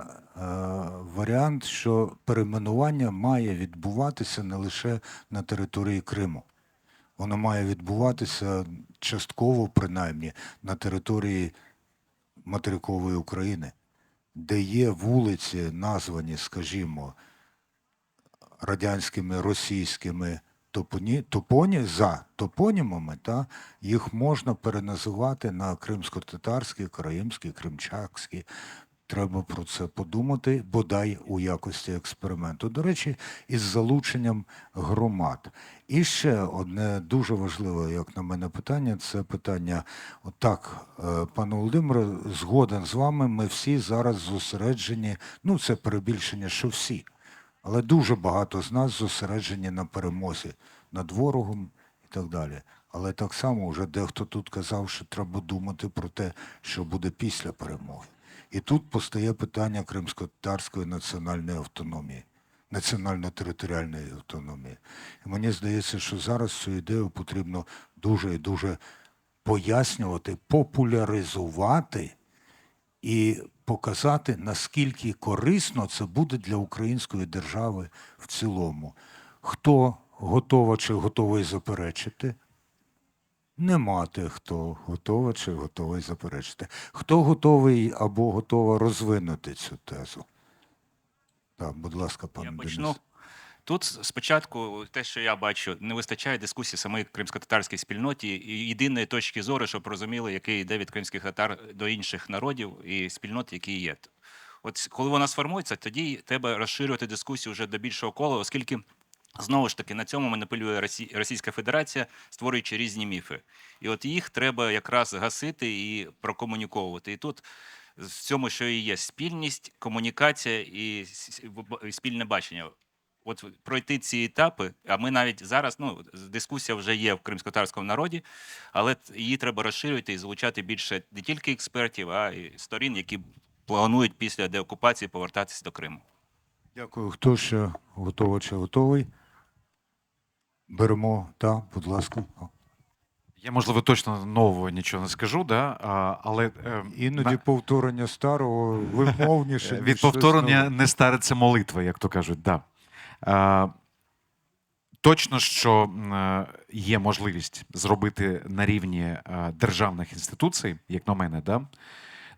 Speaker 1: варіант, що перейменування має відбуватися не лише на території Криму. Воно має відбуватися частково, принаймні, на території материкової України, де є вулиці, названі, скажімо, радянськими, російськими за топонімами, та, їх можна переназивати на кримсько-татарські, караїмські, кримчакські. Треба про це подумати, бодай у якості експерименту. До речі, із залученням громад. І ще одне дуже важливе, як на мене, питання, це питання, отак, пане Володимире, згоден з вами, ми всі зараз зосереджені, ну це перебільшення, що всі, але дуже багато з нас зосереджені на перемозі над ворогом і так далі. Але так само вже дехто тут казав, що треба думати про те, що буде після перемоги. І тут постає питання кримсько-татарської національної автономії, національно-територіальної автономії. І мені здається, що зараз цю ідею потрібно дуже і дуже пояснювати, популяризувати і показати, наскільки корисно це буде для української держави в цілому. Хто готова чи готовий заперечити? Нема тих, хто готовий чи готовий заперечити. Хто готовий або готова розвинути цю тезу? Так, будь ласка, пане
Speaker 7: Я
Speaker 1: Денис.
Speaker 7: почну. Тут спочатку те, що я бачу, не вистачає дискусії самої кримсько-татарській спільноті і єдиної точки зору, щоб розуміли, який йде від кримських татар до інших народів і спільнот, які є. От коли вона сформується, тоді треба розширювати дискусію вже до більшого кола, оскільки знову ж таки на цьому маніпулює Російська Федерація, створюючи різні міфи. І от їх треба якраз гасити і прокомуніковувати. І тут в цьому, що і є спільність, комунікація і спільне бачення. От пройти ці етапи, а ми навіть зараз, ну, дискусія вже є в кримськотатарському народі, але її треба розширювати і залучати більше не тільки експертів, а й сторін, які планують після деокупації повертатися до Криму.
Speaker 1: Дякую. Хто ще готовий чи готовий? Беремо, так, будь ласка.
Speaker 2: Я, можливо, точно нового нічого не скажу, да? Але
Speaker 1: Іноді повторення старого вимовніше.
Speaker 2: від
Speaker 1: ніж щось
Speaker 2: повторення
Speaker 1: нове.
Speaker 2: не стариться молитва, як то кажуть. Да. Точно, що є можливість зробити на рівні державних інституцій, як на мене, да?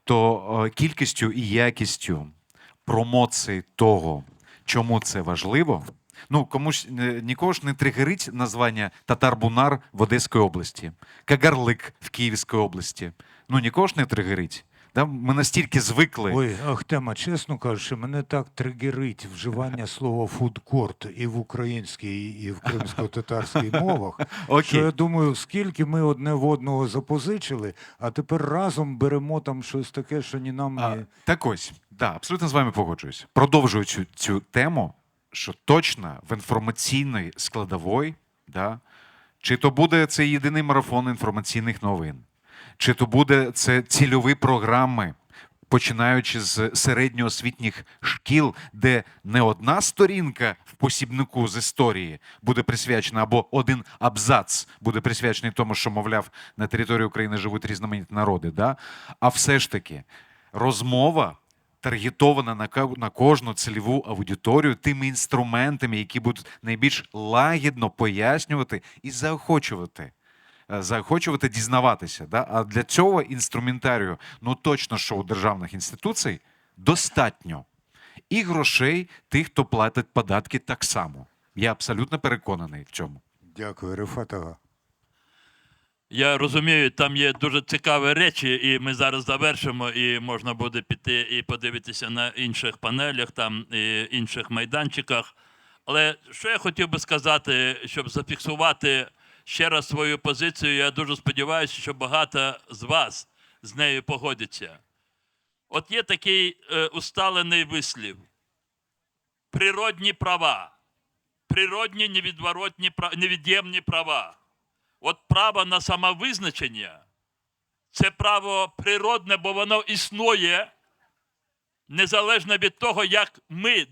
Speaker 2: То кількістю і якістю промоції того, чому це важливо, ну, комусь нікого ж не тригерить названня Татар-Бунар в Одеській області, Кагарлик в Київській області. Ну, нікого ж не тригерить. Да? Ми настільки звикли.
Speaker 1: Ой, Ахтема, чесно кажучи, мене так тригерить вживання слова «фудкорт» і в українській, і в кримсько-татарській мовах, що я думаю, скільки ми одне в одного запозичили, а тепер разом беремо там щось таке, що ні нам, ні...
Speaker 2: Так ось, да, абсолютно з вами погоджуюсь. Продовжую цю тему, що точно в інформаційній складовій, да, чи то буде це єдиний марафон інформаційних новин, чи то буде це цільові програми, починаючи з середньоосвітніх шкіл, де не одна сторінка в посібнику з історії буде присвячена, або один абзац буде присвячений тому, що, мовляв, на території України живуть різноманітні народи, да? А все ж таки розмова таргетована на кожну цільову аудиторію тими інструментами, які будуть найбільш лагідно пояснювати і заохочувати дізнаватися. Да? А для цього інструментарію, ну точно, що у державних інституцій достатньо. І грошей тих, хто платить податки, так само. Я абсолютно переконаний в цьому.
Speaker 1: Дякую, Рефат Ага.
Speaker 8: Я розумію, там є дуже цікаві речі, і ми зараз завершимо, і можна буде піти і подивитися на інших панелях, там і інших майданчиках. Але що я хотів би сказати, щоб зафіксувати ще раз свою позицію, я дуже сподіваюся, що багато з вас з нею погодяться. От є такий усталений вислів. Природні права. Природні невід'ємні права. От право на самовизначення – це право природне, бо воно існує незалежно від того, як ми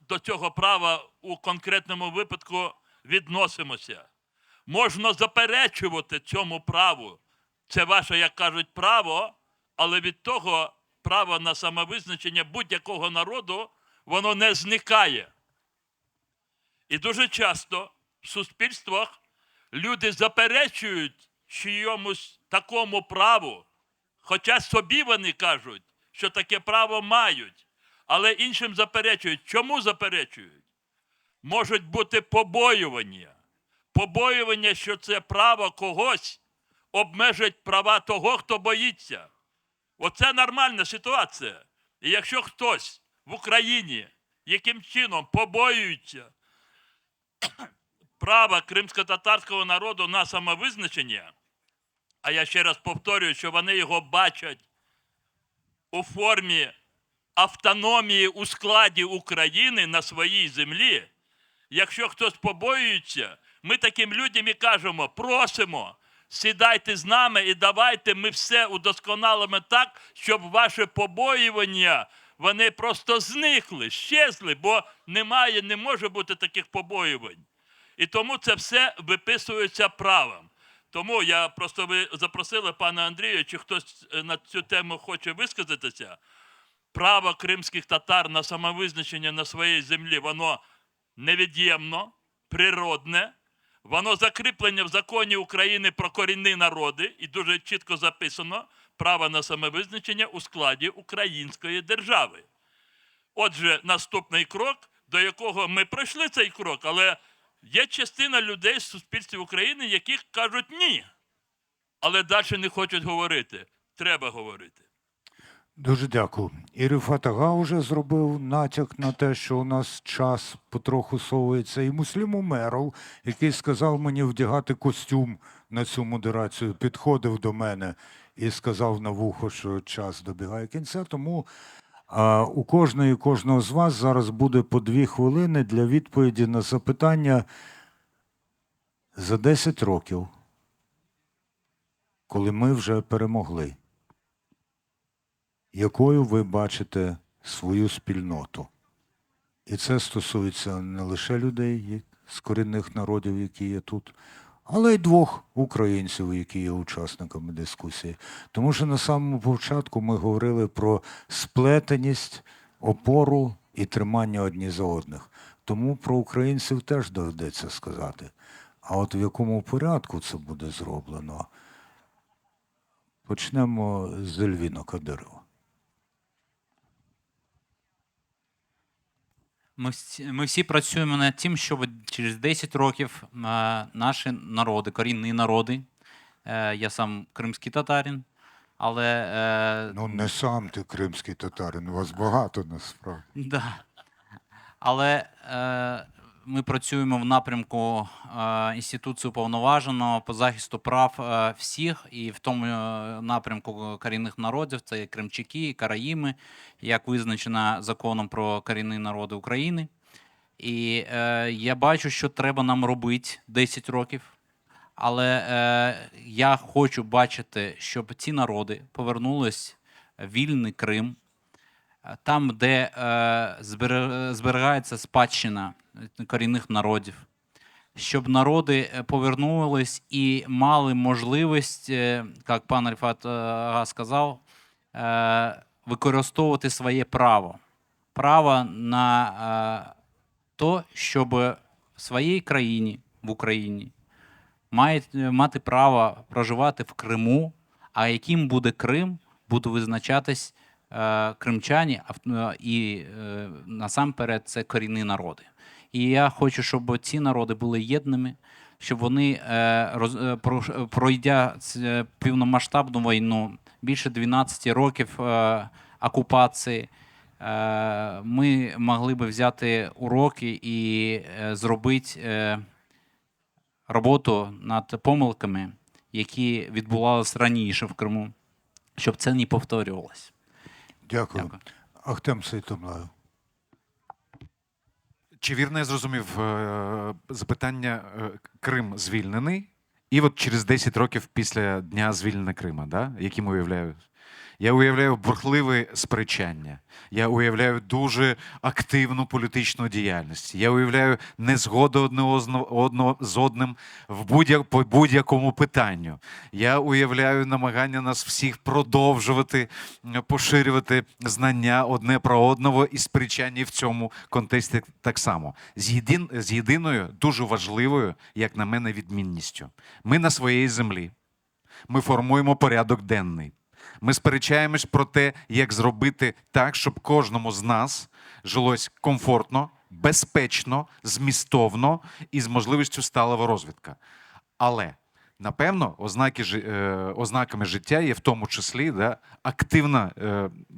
Speaker 8: до цього права у конкретному випадку відносимося. Можна заперечувати цьому праву. Це ваше, як кажуть, право, але від того право на самовизначення будь-якого народу, воно не зникає. І дуже часто в суспільствах люди заперечують чиємусь такому праву, хоча собі вони кажуть, що таке право мають, але іншим заперечують. Чому заперечують? Можуть бути побоювання. Побоювання, що це право когось обмежить права того, хто боїться. Оце нормальна ситуація. І якщо хтось в Україні яким чином побоюється права кримсько-татарського народу на самовизначення, а я ще раз повторюю, що вони його бачать у формі автономії у складі України на своїй землі, якщо хтось побоюється, ми таким людям і кажемо, просимо, сідайте з нами і давайте ми все удосконалимо так, щоб ваші побоювання, вони просто зникли, щезли, бо не може бути таких побоювань. І тому це все виписується правом. Тому я просто, ви запросили пана Андрія, чи хтось на цю тему хоче висказатися. Право кримських татар на самовизначення на своїй землі, воно невід'ємно, природне, воно закріплене в законі України про корінні народи і дуже чітко записано право на самовизначення у складі української держави. Отже, наступний крок, до якого ми пройшли цей крок, але є частина людей з суспільства України, які кажуть ні, але далі не хочуть говорити. Треба говорити.
Speaker 1: Дуже дякую. І Рифат Ага вже зробив натяк на те, що у нас час потроху совується. І Муслім Умеров, який сказав мені вдягати костюм на цю модерацію, підходив до мене і сказав на вухо, що час добігає кінця. Тому у кожного з вас зараз буде по 2 хвилини для відповіді на запитання за 10 років, коли ми вже перемогли. Якою ви бачите свою спільноту? І це стосується не лише людей з корінних народів, які є тут, але й 2 українців, які є учасниками дискусії. Тому що на самому початку ми говорили про сплетеність, опору і тримання одні за одних. Тому про українців теж доведеться сказати. А от в якому порядку це буде зроблено? Почнемо з Ельвіна Кадирова.
Speaker 5: Ми всі працюємо над тим, щоб через 10 років наші народи, корінні народи, я сам кримський татарин, але...
Speaker 1: Ну, не сам ти кримський татарин, у вас багато насправді.
Speaker 5: Да. Але ми працюємо в напрямку інституції уповноваженого по захисту прав всіх, і в тому напрямку корінних народів, це і кримчаки, і караїми, як визначено законом про корінні народи України. І я бачу, що треба нам робити 10 років, але я хочу бачити, щоб ці народи повернулись в вільний Крим, там, де зберігається спадщина корінних народів, щоб народи повернулись і мали можливість, як пан Рифат Ага сказав, використовувати своє право. Право на те, щоб в своїй країні, в Україні, мати право проживати в Криму, а яким буде Крим, буде визначатись кримчані і насамперед це корінні народи. І я хочу, щоб ці народи були єдними, щоб вони, пройдя повномасштабну війну, більше 12 років окупації, ми могли би взяти уроки і зробити роботу над помилками, які відбувалися раніше в Криму, щоб це не повторювалося.
Speaker 1: Дякую.
Speaker 5: Дякую.
Speaker 1: Ахтем Сейтомлаєв.
Speaker 2: Чи вірно я зрозумів запитання Крим звільнений? І от через 10 років після дня звільнення Крима, да? Яким уявляю? Я уявляю бурхливе сперечання. Я уявляю дуже активну політичну діяльність. Я уявляю незгоду одного з одним по будь-якому питанню. Я уявляю намагання нас всіх продовжувати поширювати знання одне про одного і сперечання в цьому контексті так само. З єдиною, дуже важливою, як на мене, відмінністю. Ми на своїй землі. Ми формуємо порядок денний. Ми сперечаємось про те, як зробити так, щоб кожному з нас жилось комфортно, безпечно, змістовно і з можливістю сталого розвитку. Але, напевно, ознаками життя є в тому числі активна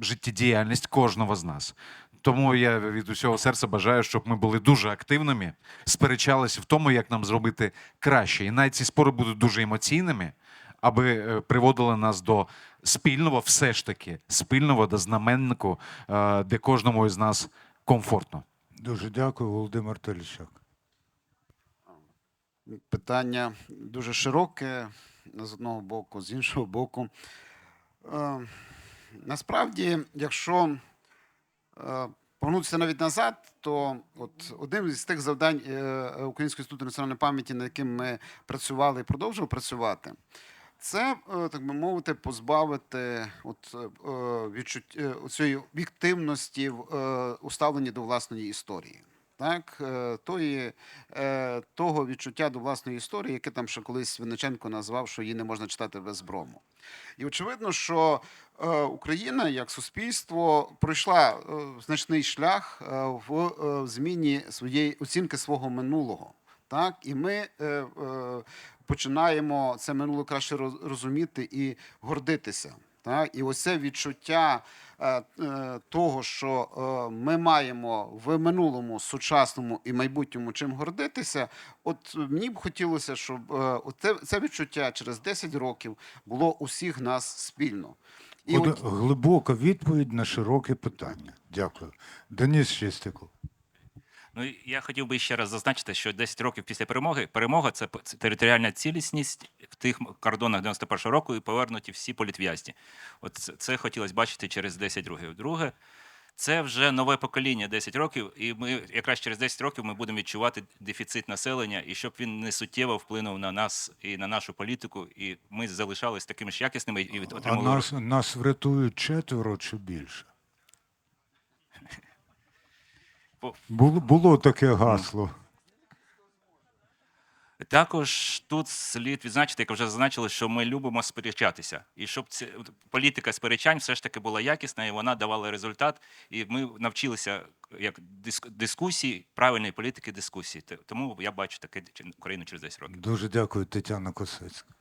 Speaker 2: життєдіяльність кожного з нас. Тому я від усього серця бажаю, щоб ми були дуже активними, сперечалися в тому, як нам зробити краще. І навіть ці спори будуть дуже емоційними, аби приводили нас до спільного, все ж таки, спільного до знаменнику, де кожному із нас комфортно.
Speaker 1: Дуже дякую, Володимир Телічак.
Speaker 6: Питання дуже широке, з одного боку, з іншого боку. Насправді, якщо повернутися навіть назад, то от одним із тих завдань Українського інституту національної пам'яті, над яким ми працювали і продовжуємо працювати, це, так би мовити, позбавити цієї об'єктивності у ставленні до власної історії. Так, того відчуття до власної історії, яке там ще колись Винниченко назвав, що її не можна читати без брому. І очевидно, що Україна як суспільство пройшла значний шлях в зміні своєї оцінки свого минулого. Так, і ми починаємо це минуле краще розуміти і гордитися. Так? І ось це відчуття того, що ми маємо в минулому, сучасному і майбутньому чим гордитися, от мені б хотілося, щоб це відчуття через 10 років було у всіх нас спільно. І
Speaker 1: Глибока відповідь на широке питання. Дякую. Денис Шестиков.
Speaker 7: Ну, я хотів би ще раз зазначити, що 10 років після перемога – це територіальна цілісність в тих кордонах 91-го року і повернуті всі політв'язні. От це хотілося бачити через 10 років. Друге, це вже нове покоління 10 років, і ми якраз через 10 років ми будемо відчувати дефіцит населення, і щоб він не суттєво вплинув на нас і на нашу політику, і ми залишались такими ж якісними і отримали...
Speaker 1: А нас врятують 4 чи більше? Було таке гасло.
Speaker 7: Також тут слід відзначити, як вже зазначили, що ми любимо сперечатися. І щоб політика сперечань все ж таки була якісна, і вона давала результат. І ми навчилися як дискусії, правильної політики дискусії. Тому я бачу таке Україну через 10 років.
Speaker 1: Дуже дякую, Тетяна Косецька.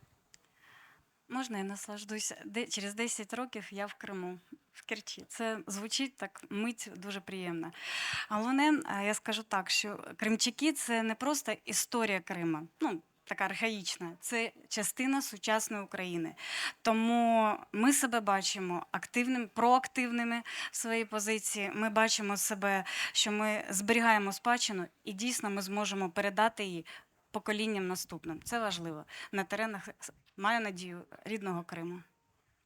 Speaker 3: Можна я наслаждуся? Через 10 років я в Криму, в Керчі. Це звучить так, мить дуже приємно. Головне, я скажу так, що кримчаки – це не просто історія Крима, така архаїчна, це частина сучасної України. Тому ми себе бачимо проактивними в своїй позиції. Ми бачимо себе, що ми зберігаємо спадщину і дійсно ми зможемо передати її поколінням наступним. Це важливо. На теренах, маю надію, рідного Криму.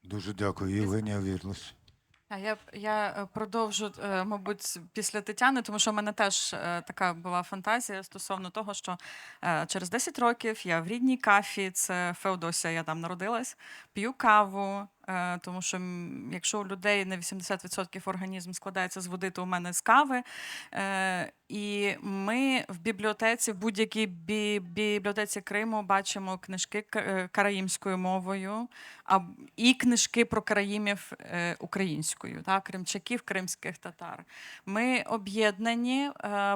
Speaker 1: Дуже дякую. Євгенія Вірлась.
Speaker 4: Я продовжу, мабуть, після Тетяни, тому що в мене теж така була фантазія стосовно того, що через 10 років я в рідній Кафі, це Феодосія, я там народилась, п'ю каву, тому що якщо у людей на 80% організм складається з води, то у мене з кави. І ми в бібліотеці, в будь-якій бібліотеці Криму бачимо книжки караїмською мовою і книжки про караїмів українською, кримчаків, кримських татар. Ми об'єднані,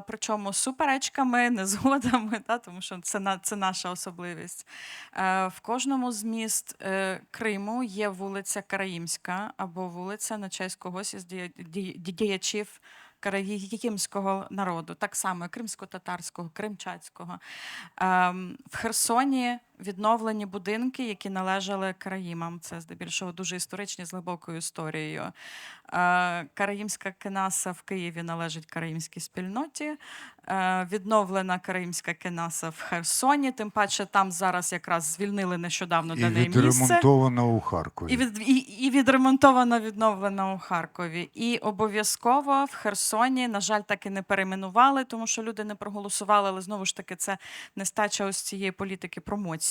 Speaker 4: причому суперечками, незгодами, тому що це наша особливість. В кожному з міст Криму є вулиці, вулиця Караїмська або вулиця на честь когось із діячів караїмського народу, так само кримсько-татарського, кримчацького. В Херсоні відновлені будинки, які належали караїмам. Це здебільшого дуже історичні з глибокою історією. Караїмська кенаса в Києві належить караїмській спільноті. Відновлена караїмська кенаса в Херсоні, тим паче там зараз якраз звільнили нещодавно
Speaker 1: І
Speaker 4: дане місце.
Speaker 1: відремонтована у Харкові.
Speaker 4: І відремонтована, відновлена у Харкові. І обов'язково в Херсоні, на жаль, так і не перейменували, тому що люди не проголосували, але знову ж таки це нестача ось цієї політики промоції.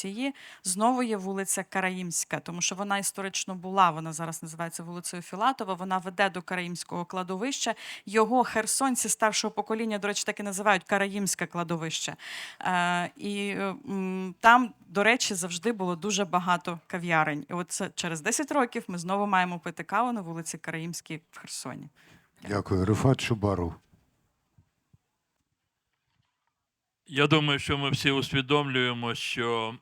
Speaker 4: Знову є вулиця Караїмська, тому що вона історично була, вона зараз називається вулицею Філатова, вона веде до Караїмського кладовища. Його херсонці старшого покоління, до речі, так і називають Караїмське кладовище. Там, до речі, завжди було дуже багато кав'ярень. І от це через 10 років ми знову маємо пити каву на вулиці Караїмській в Херсоні.
Speaker 1: Дякую. Рифат Чубаров.
Speaker 8: Я думаю, що ми всі усвідомлюємо, що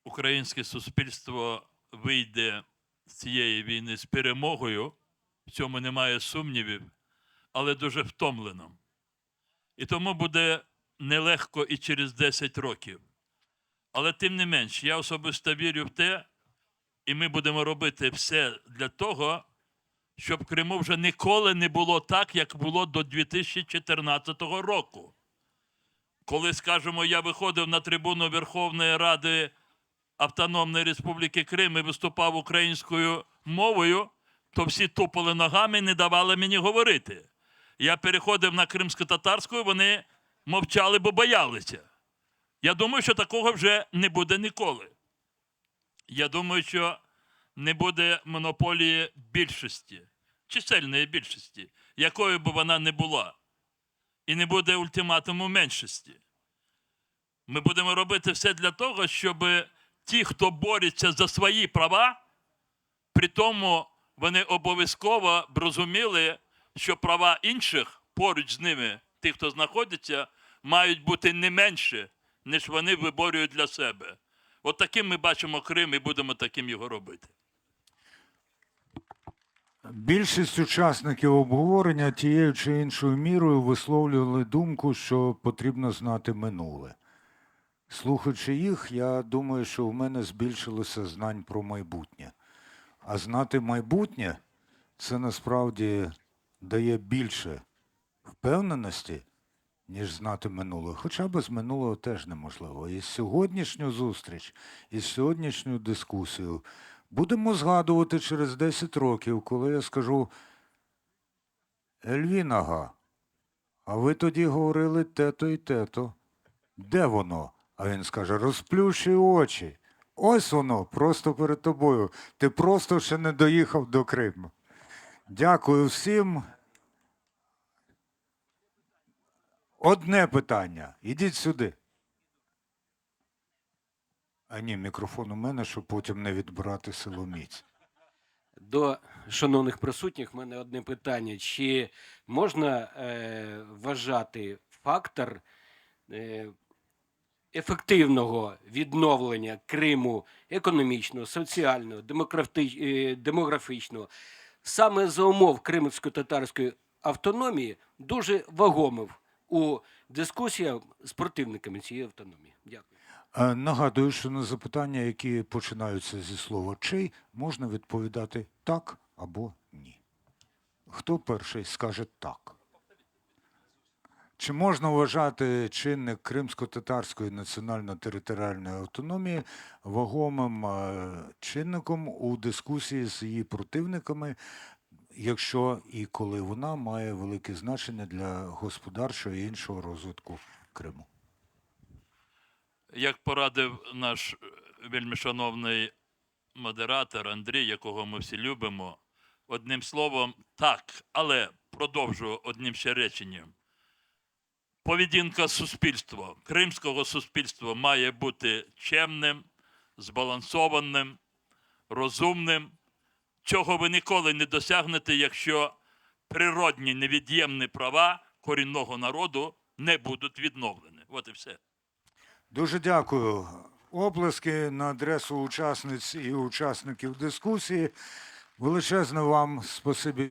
Speaker 8: українське суспільство вийде з цієї війни з перемогою, в цьому немає сумнівів, але дуже втомлено. І тому буде нелегко і через 10 років. Але тим не менш, я особисто вірю в те, і ми будемо робити все для того, щоб в Криму вже ніколи не було так, як було до 2014 року. Коли, скажімо, я виходив на трибуну Верховної Ради Автономної Республіки Крим і виступав українською мовою, то всі тупали ногами і не давали мені говорити. Я переходив на кримсько-татарську, вони мовчали, бо боялися. Я думаю, що такого вже не буде ніколи. Я думаю, що не буде монополії більшості, чисельної більшості, якою б вона не була. І не буде ультиматуму меншості. Ми будемо робити все для того, щоб ті, хто бореться за свої права, при тому вони обов'язково б розуміли, що права інших поруч з ними, тих, хто знаходиться, мають бути не менше, ніж вони виборюють для себе. От таким ми бачимо Крим і будемо таким його робити.
Speaker 1: Більшість учасників обговорення тією чи іншою мірою висловлювали думку, що потрібно знати минуле. Слухаючи їх, я думаю, що в мене збільшилося знань про майбутнє. А знати майбутнє – це насправді дає більше впевненості, ніж знати минуле. Хоча без минулого теж неможливо. І сьогоднішню зустріч, і сьогоднішню дискусію будемо згадувати через 10 років, коли я скажу: Ельвінага, а ви тоді говорили те-то і те-то. Де воно? А він скаже: розплющуй очі. Ось воно, просто перед тобою. Ти просто ще не доїхав до Криму. Дякую всім. Одне питання. Ідіть сюди. А ні, мікрофон у мене, щоб потім не відбирати силоміць.
Speaker 9: До шановних присутніх в мене одне питання. Чи можна вважати фактор ефективного відновлення Криму економічного, соціального, демографічного саме за умов кримсько-татарської автономії дуже вагомив у дискусіях з противниками цієї автономії? Дякую.
Speaker 1: Нагадую, що на запитання, які починаються зі слова «чий», можна відповідати «так» або «ні». Хто перший скаже «так»? Чи можна вважати чинник кримсько-татарської національно-територіальної автономії вагомим чинником у дискусії з її противниками, якщо і коли вона має велике значення для господарчого і іншого розвитку Криму?
Speaker 8: Як порадив наш вельмишановний модератор Андрій, якого ми всі любимо, одним словом, так, але продовжую одним ще реченням. Поведінка суспільства, кримського суспільства має бути чемним, збалансованим, розумним, чого ви ніколи не досягнете, якщо природні невід'ємні права корінного народу не будуть відновлені. От і все.
Speaker 1: Дуже дякую. Оплески на адресу учасниць і учасників дискусії. Величезне вам спасибі.